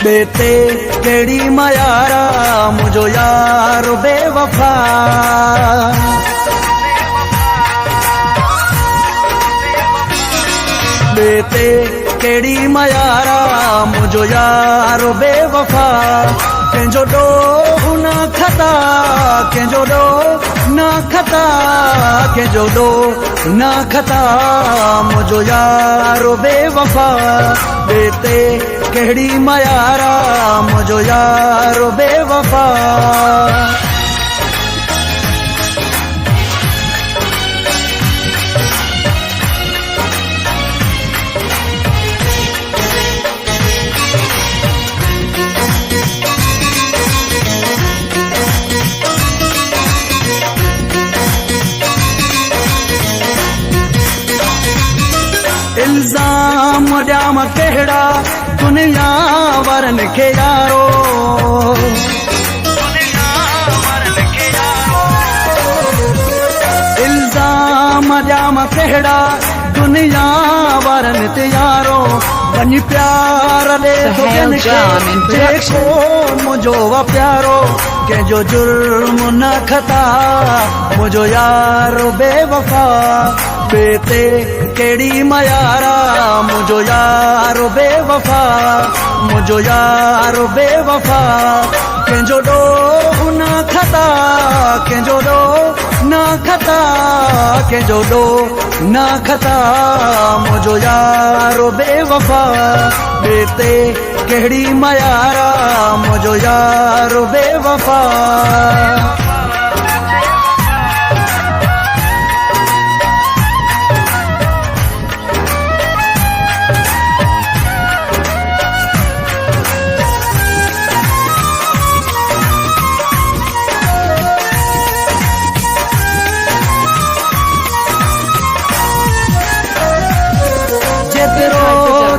बेते केड़ी मयारा मुझो यार बेवफा। बेते केड़ी मयारा मुझो यार बेवफा। कंहिंजो ॾोह न खता कंहिंजो ॾोह न खता कंहिंजो ॾोह न खता मुझो यार बेवफा। बेते केड़ी मयारा मुझो यार बेवफा। इल्जाम ॾियाम कहिड़ा दुनिया वारनि खे यारो। इल्जाम ॾियाम कहिड़ा दुनिया वारनि ते यारो। वञी प्यार ॾे जेको मुंहिंजो वा प्यारो। कंहिंजो जुर्म न खता मुंहिंजो यारो बेवफा। बेते केड़ी मयारा मुझो यार बेवफा। मुझो यार बेवफा। कंहिंजो ॾोह न खता कंहिंजो ॾोह न खता कंहिंजो ॾोह न खता मुझो यार बेवफा। बेते केड़ी मयारा मुझो यार बेवफा।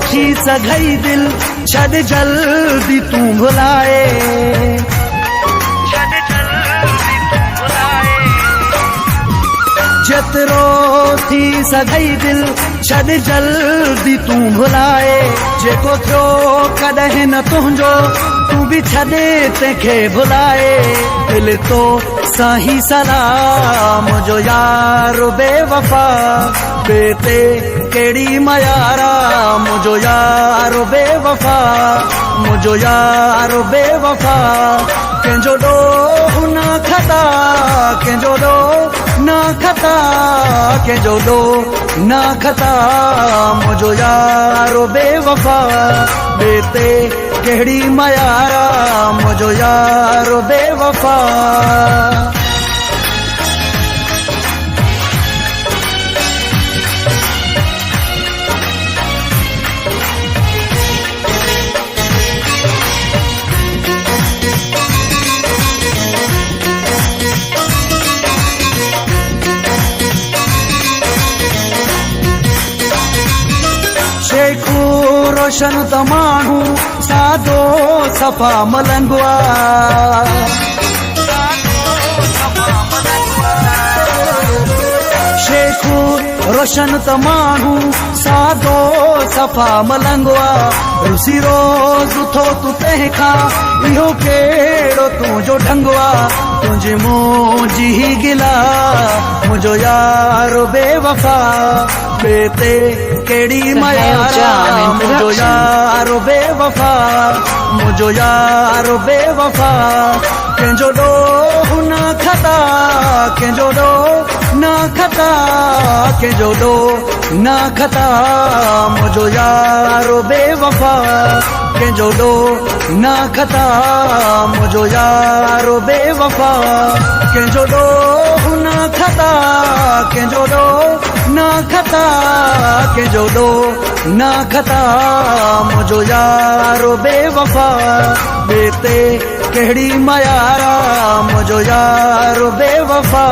थी सघई दिल छॾ जल्दी तू भुलाए। जेतिरो थी सघई दिल छॾ जल्दी तू भुलाए। जेको थियो कॾहिं न तुंहिंजो तू बि छॾे तंहिंखे भुलाए। दिल तो साही सलाम मुझो यार बेवफा। बेते केड़ी मयारा मुझो यार बेवफा। मुझो यार बेवफा। कंहिंजो ॾोह न खता कंहिंजो ॾोह न खता कंहिंजो ॾोह न खता मुझो यार बेवफा। बेते केड़ी मयारा मुझो यार बेवफा। शेखू रोशन त माण्हू सादो सफ़ा मलंगो आहे। शेखू रोशन त माण्हू सादो सफ़ा मलंगो आहे। रुसी रोज़ थो तूं तंहिंखां इहो कहिड़ो तुंहिंजो ढंगो आहे। तुंहिंजी मुंहिंजी ही गिला मुंहिंजो यार बेवफा। बेते केड़ी मयारा मुझो यार बेवफा। मुझो यार बेवफा। कंहिंजो ॾोह न खता कंहिंजो ॾोह न खता कंहिंजो ॾोह न खता मुझो यार बेवफा। कंहिंजो ॾोह न खता मुझो यार बेवफा। कंहिंजो ॾोह न खता कंहिंजो ॾोह न खता कंहिंजो ॾोह न खता मुझो यार बेवफा। बेते केड़ी मयारा मुझो यार बेवफा।